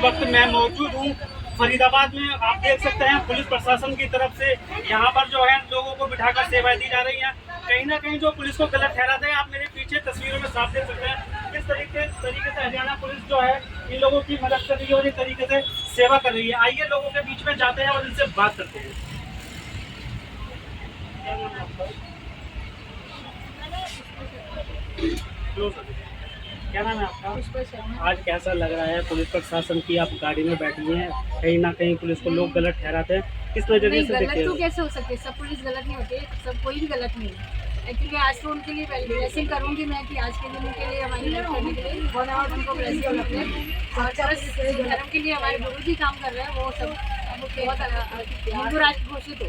वक्त मैं मौजूद हूँ फरीदाबाद में। आप देख सकते हैं पुलिस प्रशासन की तरफ से यहाँ पर जो है लोगों को बिठाकर सेवाएं दी जा रही हैं। कहीं ना कहीं जो पुलिस को गलत ठहराते हैं, आप मेरे पीछे तस्वीरों में साफ देख सकते हैं किस तरीके से हरियाणा पुलिस जो है इन लोगों की मदद कर रही है और इस तरीके से सेवा कर रही है। आइए लोगों के बीच में जाते हैं और इनसे बात करते हैं। क्या नाम है आपका? आज कैसा लग रहा है पुलिस प्रशासन की आप गाड़ी में बैठी हैं, कहीं ना कहीं पुलिस को लोग गलत ठहराते हैं, किस नजरिए से देखते हैं? गलत तो कैसे हो सकते, सब पुलिस गलत नहीं होते, सब कोई भी गलत नहीं है। एक्चुअली आज तो उनके लिए ब्लेसिंग करूंगी मैं कि आज के दिन के लिए हमारी हेल्प करने के लिए बहुत बहुत उनको ब्लेसिंग करते हैं। और धर्म के लिए हमारे गुरु जी काम कर रहे हैं, वो सब बहुत हिंदू राष्ट्र घोषित हो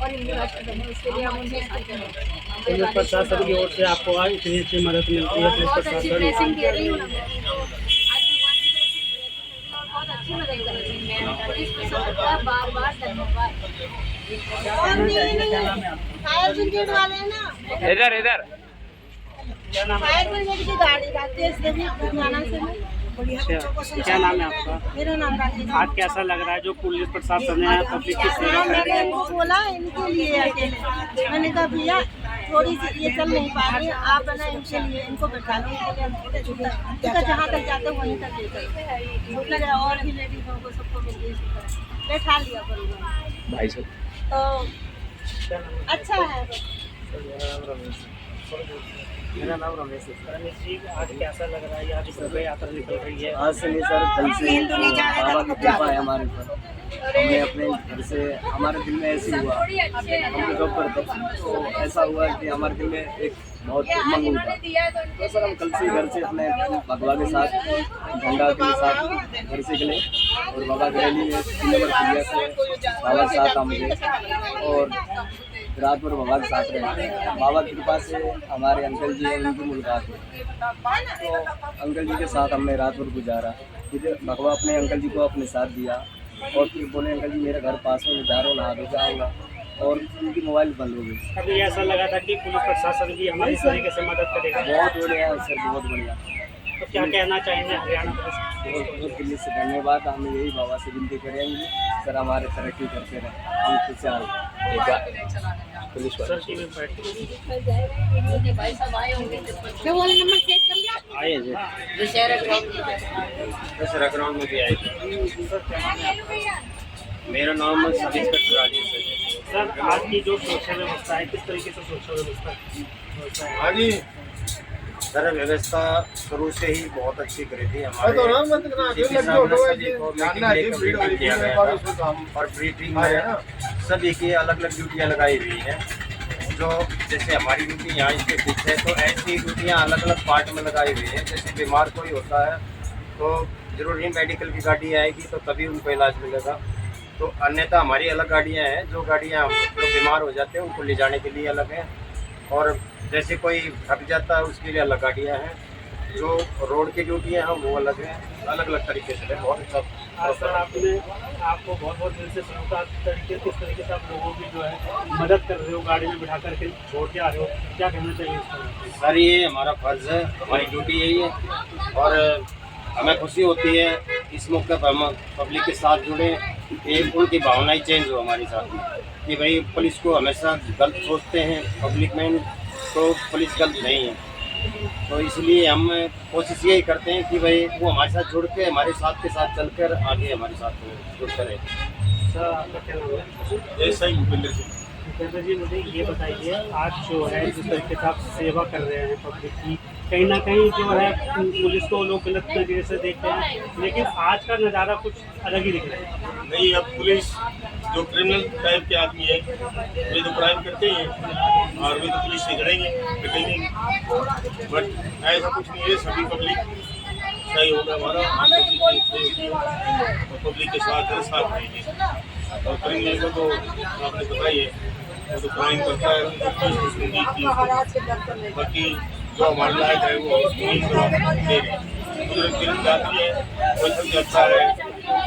और हिंदू राष्ट्र बने, उसके लिए हम उनके साथ हैं। पुलिस प्रशासन की ओर से आपको आज इतनी अच्छी मदद मिलती है? बहुत अच्छी ब्लेसिंग दे रही हूँ ना मैं, आज भगवान की तरफ से ब्लेसिंग और बहुत अच्छी मदद कर रही है पुलिस प्रशासन का। बार बार धन्यवाद। फायर ब्रिगेड वाले हैं ना, इधर फायर ब्रिगेड की गाड़ी आती है इसलिए भी लुधियाना से मैं। क्या नाम है आपका? मेरा नाम राजेश। आज कैसा लग रहा है जो पुलिस प्रशासन है पब्लिक की सेवा कर रही मैंने है? इनको बोला इनके लिए अकेले, मैंने कहा भैया थोड़ी सी ये चल नहीं पा रही, आप है ना इनके लिए इनको बैठा लो, जहाँ तक जाते वहीं तक लेकर और भी लेडीजों को सबको मिल बैठा लिया परिवार। भाई साहब तो अच्छा है। मेरा नाम रमेश है। रमेश जी, आज कैसा लग रहा है? आज शोभा यात्रा निकल रही है। आज से नहीं सर, कल से बाबा की कृपा है हमारे ऊपर। हमने अपने घर से, हमारे दिल में ऐसे हुआ, हम जॉब करते तो ऐसा हुआ कि हमारे दिल में एक बहुत उमंग उठा, तो सर हम कल से घर से अपने भगवा के साथ, झंडा के साथ घर से निकले और बाबा की रैली में 3 नंबर पुलिया से बाबा के साथ हम गए और रात भर बाबा के साथ रहे। बाबा की कृपा से हमारे अंकल जी हैं, उनकी मुलाकात हुई, तो अंकल जी के साथ हमने रात भर गुजारा। फिर भगवा अपने अंकल जी को अपने साथ दिया और फिर बोले अंकल जी मेरा घर पास में, जा रहा हूँ, नहा धो जाऊँगा, और उनकी मोबाइल बंद हो गई। कभी ऐसा लगा था कि पुलिस प्रशासन भी हमारी इस तरीके से मदद करेगा? बहुत बढ़िया सर, बहुत बढ़िया। तो क्या कहना चाहेंगे हरियाणा पुलिस? बहुत दिल्ली से धन्यवाद। हम यही बाबा से विनती करेंगे सर हमारे तरक्की करते रहे, हम खुशहाल। पुलिस सर टीवी में बैठ आए जी, दशहरा ग्राउंड में भी आए थे। मेरा नाम सब इंस्पेक्टर राजेश है। सर, आज की जो सुरक्षा व्यवस्था है किस तरीके से सुरक्षा व्यवस्था है? हाँ जी, सर व्यवस्था शुरू से ही बहुत अच्छी करी थी हमारे सभी को मीटिंग किया गया था और ब्रीफिंग में सभी की अलग अलग ड्यूटियाँ लगाई हुई हैं। जो जैसे हमारी ड्यूटी यहाँ इसके पीछे है, तो ऐसी ड्यूटियाँ अलग अलग पार्ट में लगाई हुई हैं। जैसे बीमार कोई होता है तो जरूर ही मेडिकल की गाड़ी आएगी तो तभी उनको इलाज मिलेगा, तो अन्यथा हमारी अलग गाड़ियाँ हैं। जो गाड़ियाँ जो बीमार हो जाते हैं उनको ले जाने के लिए अलग हैं, और जैसे कोई थक जाता है उसके लिए अलग गाड़ियाँ हैं। जो रोड की ड्यूटियाँ हैं वो अलग हैं, अलग अलग तरीके से है। बहुत अच्छा। आज सर आपको बहुत बहुत दिल से शुभकामनाएं। किस तरीके से आप लोगों की जो है मदद कर रहे हो, गाड़ी में बिठा करके छोड़ के आ रहे हो, क्या कहना चाहिए इस पर? सर ये हमारा फर्ज है, हमारी ड्यूटी यही है और हमें खुशी होती है इस मौके पर हम पब्लिक के साथ जुड़े। एक उनकी भावनाएं चेंज हो हमारे साथ कि भाई पुलिस को हमेशा गलत सोचते हैं पब्लिक में, तो पुलिस गलत नहीं है। तो इसलिए हम कोशिश यही करते हैं कि भाई वो हमारे साथ जुड़ के हमारे साथ के साथ चलकर आगे हमारे साथ जुड़ते रहे। सर आपका क्या नाम है? ऐसा ही भूपेंद्र सिंह। भूपेंद्र जी, मुझे ये बताइए आज जो है जिस तरीके से आप सेवा कर रहे हैं पब्लिक की, कहीं ना कहीं जो है पुलिस को लोग गलत तरीके से देखते हैं, लेकिन आज का नज़ारा कुछ अलग ही दिख रहा है। नहीं, अब पुलिस जो क्रिमिनल टाइप के आदमी है वे तो क्राइम करते ही हैं और वे तो पुलिस से लड़ेंगे, बट ऐसा कुछ नहीं है। सभी पब्लिक सही होगा हमारा, पब्लिक के साथ है, साथ रहेंगे। और क्रिमिनल को तो आपने पता ही है, वो तो क्राइम करता है, बाकी जो हमारे लायक है वो उसको ही दे रहे हैं। जाती है कोई सबसे अच्छा है,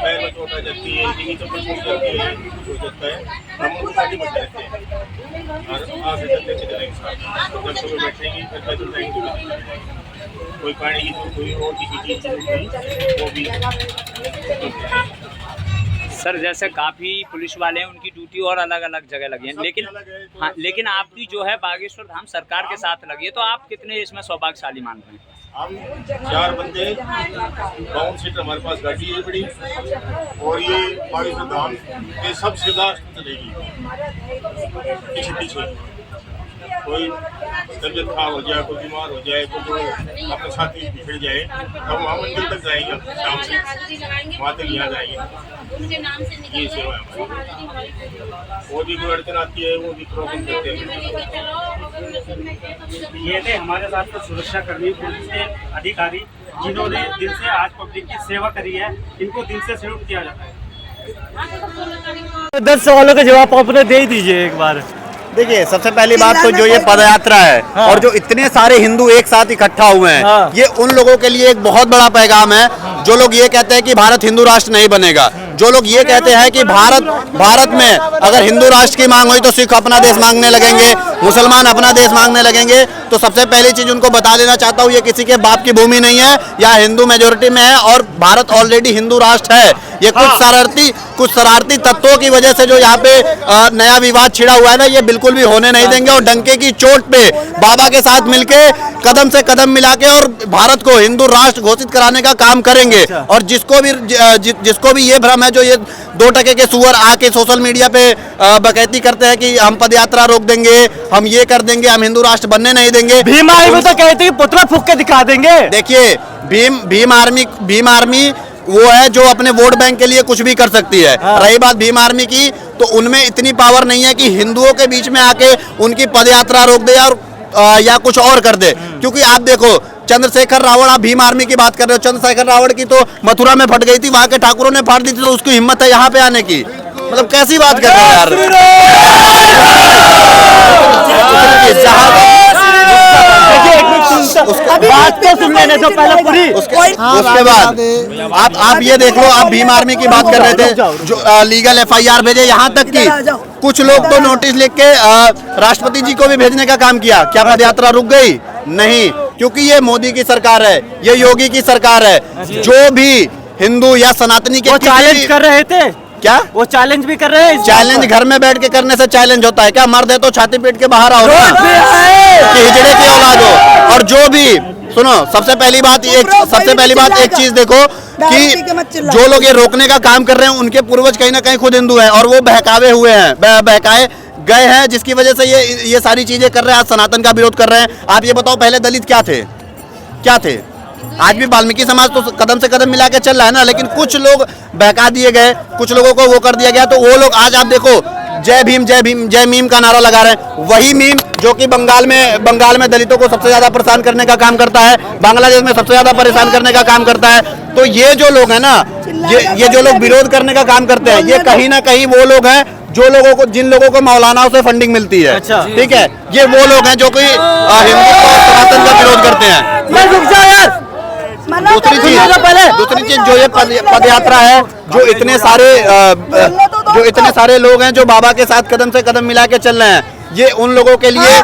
पैर में चोट आ जाती है, नीचे चप्पल छूट जाती है, कुछ हो जाता है, हम उनको साथ ही बच रहते हैं और आगे चलते चले साथ जब सुबह बैठेंगे फिर पैदल जाएंगे, कोई पानी की तो कोई और किसी चीज़ की वो भी। सर जैसे काफ़ी पुलिस वाले हैं, उनकी ड्यूटी और अलग अलग जगह लगी है, लेकिन हाँ, लेकिन आपकी जो है बागेश्वर धाम सरकार के साथ लगी है, तो आप कितने इसमें सौभाग्यशाली मान रहे हैं? हम 4 बंदे, बाउंड सीट हमारे पास गाड़ी है बड़ी, और ये बागेश्वर धाम ये सबसे लास्ट चलेगी पीछे पीछे। कोई तबियत खराब हो जाए, कोई बीमार हो जाए, कोई जो अपने साथी बिछड़ जाए, तो हम मंदिर तक जाएंगे शाम से, वहाँ तक यहाँ जाएंगे। ये सेवा है हमारी। वो भी कोई अड़चन आती है वो भी प्रॉब्लम करते हैं। ये थे हमारे साथ तो सुरक्षा कर्मी, पुलिस के अधिकारी जिन्होंने दिल से आज पब्लिक की सेवा करी है, इनको दिल से सैल्यूट किया जाता है। 10 सवालों के जवाब आपने दे ही दीजिए एक बार। देखिए, सबसे पहली बात तो जो ये पदयात्रा है और जो इतने सारे हिंदू एक साथ इकट्ठा हुए हैं, ये उन लोगों के लिए एक बहुत बड़ा पैगाम है जो लोग ये कहते हैं कि भारत हिंदू राष्ट्र नहीं बनेगा, जो लोग ये कहते हैं कि भारत में अगर हिंदू राष्ट्र की मांग हुई तो सिख अपना देश मांगने लगेंगे, मुसलमान अपना देश मांगने लगेंगे। तो सबसे पहली चीज उनको बता देना चाहता हूँ, ये किसी के बाप की भूमि नहीं है, या हिंदू मेजोरिटी में है और भारत ऑलरेडी हिंदू राष्ट्र है। ये कुछ शरारती तत्वों की वजह से जो यहाँ पे नया विवाद छिड़ा हुआ है ना, ये बिल्कुल भी होने नहीं देंगे और डंके की चोट पे बाबा के साथ मिलके कदम से कदम मिला के और भारत को हिंदू राष्ट्र घोषित कराने का काम करेंगे। और जिसको भी ये भ्रम है, जो ये 2% के सुअर आके सोशल मीडिया पे बकैती करते हैं कि हम पदयात्रा रोक देंगे, हम ये कर देंगे, हम हिंदू राष्ट्र बनने नहीं देंगे। भीम आर्मी तो कहती है पुतला फूंक के दिखा देंगे। देखिए, भीम आर्मी वो है जो अपने वोट बैंक के लिए कुछ भी कर सकती है। रही बात भीम आर्मी की, तो उनमें इतनी पावर नहीं है कि हिंदुओं के बीच में आके उनकी पदयात्रा रोक दे और या कुछ और कर दे। क्योंकि आप देखो, चंद्रशेखर रावण, आप भीम आर्मी की बात कर रहे हो, चंद्रशेखर रावण की तो मथुरा में फट गई थी, वहां के ठाकुरों ने फाड़ दी थी, तो उसकी हिम्मत है यहाँ पे आने की? मतलब कैसी बात कर रहे हैं यार। बात तो सुन लेने दो पहले पूरी। उसके बाद आप ये देख लो, आप भीम आर्मी की बात कर रहे थे, जो लीगल FIR भेजे, यहाँ तक कि कुछ लोग तो नोटिस लिख के राष्ट्रपति जी को भी भेजने का काम किया। क्या पदयात्रा रुक गई? नहीं, क्योंकि ये मोदी की सरकार है, ये योगी की सरकार है। जो भी हिंदू या सनातनी के चैलेंज कर रहे थे, क्या वो चैलेंज भी कर रहे हैं? चैलेंज घर में बैठ के करने से चैलेंज होता है क्या? मर्द है तो छाती पीट के बाहर आओ, हिजड़े की औलाद हो। और जो भी सुनो, सबसे पहली बात एक चीज देखो कि जो लोग ये रोकने का काम कर रहे हैं, उनके पूर्वज कहीं ना कहीं खुद हिंदू हैं और वो बहकाए गए हैं, जिसकी वजह से ये सारी चीजें कर रहे हैं। आज सनातन का विरोध कर रहे हैं। आप ये बताओ, पहले दलित क्या थे? आज भी वाल्मीकि समाज तो कदम से कदम मिला के चल रहा है ना, लेकिन कुछ लोग बहका दिए गए, कुछ लोगों को वो कर दिया गया। तो वो लोग आज आप देखो, जय भीम जय भीम जय मीम का नारा लगा रहे हैं। वही मीम जो कि बंगाल में दलितों को सबसे ज्यादा परेशान करने का काम करता है, बांग्लादेश में सबसे ज्यादा परेशान करने का काम करता है। तो ये जो लोग हैं ना, ये जो लोग विरोध करने का काम करते हैं, ये कहीं ना कहीं वो लोग हैं जिन लोगों को मौलानाओं से फंडिंग मिलती है। ठीक है, ये वो लोग हैं जो कि हिंदू और सनातन का विरोध करते हैं। दूसरी चीज जो ये पदयात्रा है, जो इतने सारे लोग हैं जो बाबा के साथ कदम से कदम मिला के चल रहे हैं, ये उन लोगों के लिए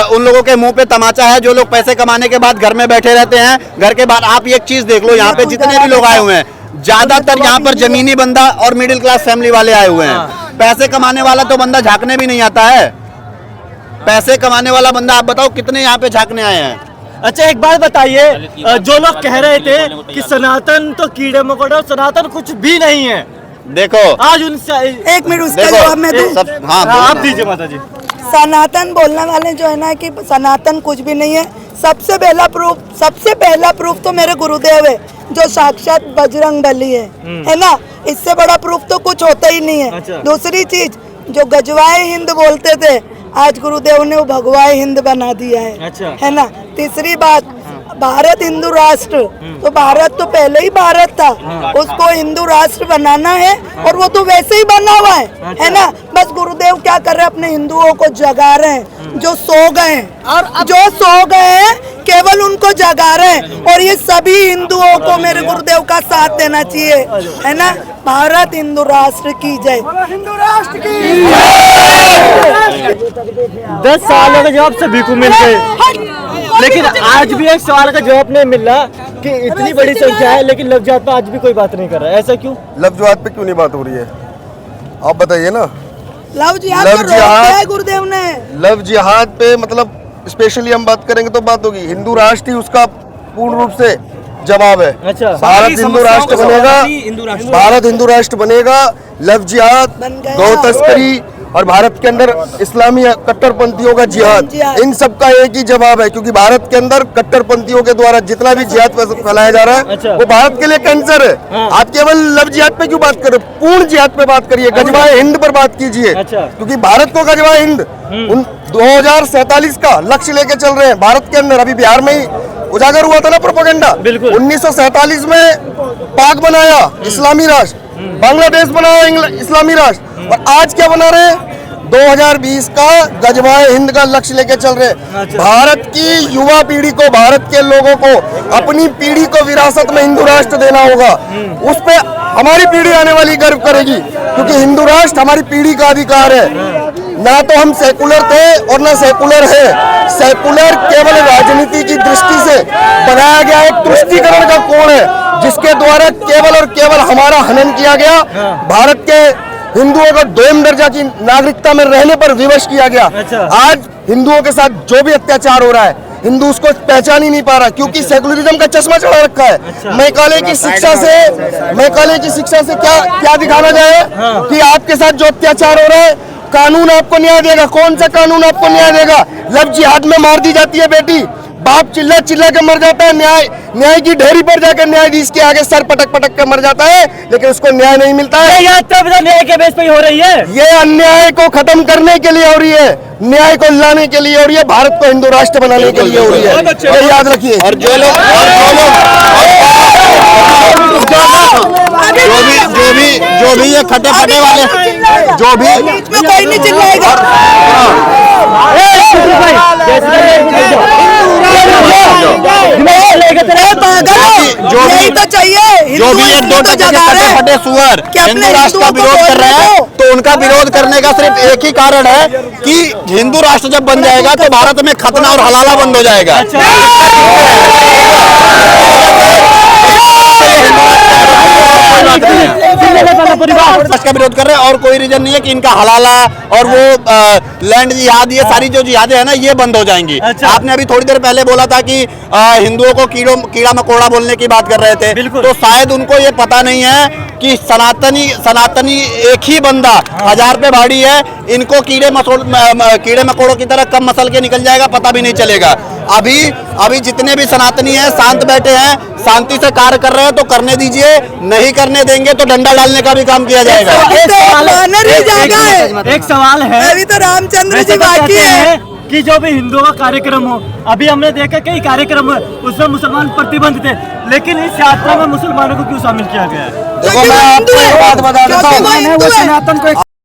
उन लोगों के मुंह पे तमाचा है जो लोग पैसे कमाने के बाद घर में बैठे रहते हैं। घर के बाद आप एक चीज देख लो, यहाँ पे जितने भी लोग आए हुए हैं, ज्यादातर यहाँ पर जमीनी बंदा और मिडिल क्लास फैमिली वाले आए हुए हैं। पैसे कमाने वाला तो बंदा झांकने भी नहीं आता है। पैसे कमाने वाला बंदा, आप बताओ कितने यहाँ पे झांकने आए हैं? अच्छा, एक बात बताइए, जो लोग कह रहे थे कि सनातन तो कीड़े मकोड़े, सनातन कुछ भी नहीं है, देखो आज उनसे एक मिनट उसका जवाब मैं दूं। हाँ, आप दीजिए माता जी। सनातन बोलने वाले जो है ना कि सनातन कुछ भी नहीं है, सबसे पहला प्रूफ तो मेरे गुरुदेव है, जो साक्षात बजरंग बली है ना। इससे बड़ा प्रूफ तो कुछ होता ही नहीं है। अच्छा। दूसरी चीज, जो गजवाए हिंद बोलते थे, आज गुरुदेव ने वो भगवाए हिंद बना दिया है। अच्छा। है ना। तीसरी बात, भारत हिंदू राष्ट्र, तो भारत तो पहले ही भारत था, उसको हिंदू राष्ट्र बनाना है और वो तो वैसे ही बना हुआ है ना। बस गुरुदेव क्या कर रहे हैं, अपने हिंदुओं को जगा रहे हैं जो सो गए हैं, और जो सो गए हैं केवल उनको जगा रहे हैं। और ये सभी हिंदुओं को मेरे गुरुदेव का साथ देना चाहिए, है ना। भारत हिंदू राष्ट्र की जय। हिंदू राष्ट्र की 10 सालों का जवाब सभी को मिल गए, लेकिन आज भी एक सवाल का जवाब नहीं मिल रहा कि इतनी बड़ी संख्या है लेकिन लव जिहाद पे आज भी कोई बात नहीं कर रहा है, ऐसा क्यों? लव जिहाद पे क्यों नहीं बात हो रही है, आप बताइए ना। लव जिहाद पर रोका है गुरुदेव ने। लव जिहाद पे मतलब स्पेशली हम बात करेंगे तो बात होगी। हिंदू राष्ट्र ही उसका पूर्ण रूप से जवाब है। अच्छा, भारत हिंदू राष्ट्र बनेगा, भारत हिंदू राष्ट्र बनेगा, लव जिहाद, गौ तस्करी और भारत के अंदर इस्लामी कट्टरपंथियों का जिहाद, इन सब का एक ही जवाब है। क्योंकि भारत के अंदर कट्टरपंथियों के द्वारा जितना भी जिहाद फैलाया जा रहा है, अच्छा, वो भारत के लिए कैंसर है। आप केवल लव जिहाद पे क्यों बात कर रहे हो, पूर्ण जिहाद पे बात करिए, गजवाए हिंद पर बात कीजिए। अच्छा, क्योंकि भारत को गजवाए हिंद उन 2047 का लक्ष्य लेके चल रहे हैं भारत के अंदर। अभी बिहार में ही उजागर हुआ था ना प्रोपेगेंडा। 1947 में पाक बनाया इस्लामी राष्ट्र, बांग्लादेश बनाया इस्लामी राष्ट्र, और आज क्या बना रहे हैं, 2020 का गजवाए हिंद का लक्ष्य लेके चल रहे हैं। भारत की युवा पीढ़ी को, भारत के लोगों को अपनी पीढ़ी को विरासत में हिंदू राष्ट्र देना होगा। उस पे हमारी पीढ़ी आने वाली गर्व करेगी, क्योंकि हिंदू राष्ट्र हमारी पीढ़ी का अधिकार है। ना तो हम सेकुलर थे और ना सेकुलर है। सेकुलर केवल राजनीति की दृष्टि से बनाया गया एक तुष्टीकरण का कोण है, जिसके द्वारा केवल और केवल हमारा हनन किया गया। भारत के हिंदुओं को 2म दर्जा की नागरिकता में रहने पर विवश किया गया। आज हिंदुओं के साथ जो भी अत्याचार हो रहा है, हिंदू उसको पहचान ही नहीं पा रहा, क्योंकि सेकुलरिज्म का चश्मा चढ़ा रखा है। मैकाले की शिक्षा से क्या दिखाना जाए कि आपके साथ जो अत्याचार हो रहा है, कानून आपको न्याय देगा। कौन सा कानून आपको न्याय देगा? लव जिहाद में मार दी जाती है बेटी, बाप चिल्ला चिल्ला के मर जाता है, न्याय की ढेरी पर जाकर न्यायाधीश के आगे सर पटक पटक के मर जाता है, लेकिन उसको न्याय नहीं मिलता है। न्याय के बेस पे हो रही है। ये अन्याय को खत्म करने के लिए हो रही है, न्याय को लाने के लिए हो रही है, भारत को हिंदू राष्ट्र बनाने के लिए हो रही है, ये याद रखिए। और जो भी ये खटे पटे वाले, जो भी कोई नहीं चिल्लाएगा। तो चाहिए जो भी ये 2 फटे सुअर हिंदू राष्ट्र का विरोध कर रहे हैं, तो उनका विरोध करने का सिर्फ एक ही कारण है कि हिंदू राष्ट्र जब बन जाएगा तो भारत में खतना और हलाला बंद हो जाएगा। का विरोध कर रहे हैं और कोई रीजन नहीं है कि इनका हलाला और वो लैंड जिहाद, ये सारी जो जिहादें हैं ना, ये बंद हो जाएंगी। आपने अभी थोड़ी देर पहले बोला था कि हिंदुओं को कीड़ा मकोड़ा बोलने की बात कर रहे थे, तो शायद उनको ये पता नहीं है कि सनातनी एक ही बंदा 1000 पे भाड़ी है। इनको कीड़े मकोड़ों की तरह कम मसल के निकल जाएगा, पता भी नहीं चलेगा। अभी जितने भी सनातनी हैं शांत बैठे हैं, शांति से कार्य कर रहे हैं, तो करने दीजिए। नहीं करने देंगे तो डंडा डालने का भी काम किया जाएगा। एक सवाल है, अभी तो रामचंद्र जी बाकी है कि जो भी हिंदुओं का कार्यक्रम हो, अभी हमने देखा कई कार्यक्रम उसमें मुसलमान प्रतिबंध थे, लेकिन इस यात्रा में मुसलमानों को क्यों शामिल किया गया है? देखो, मैं आपको एक बात बता देता हूँ, सनातन को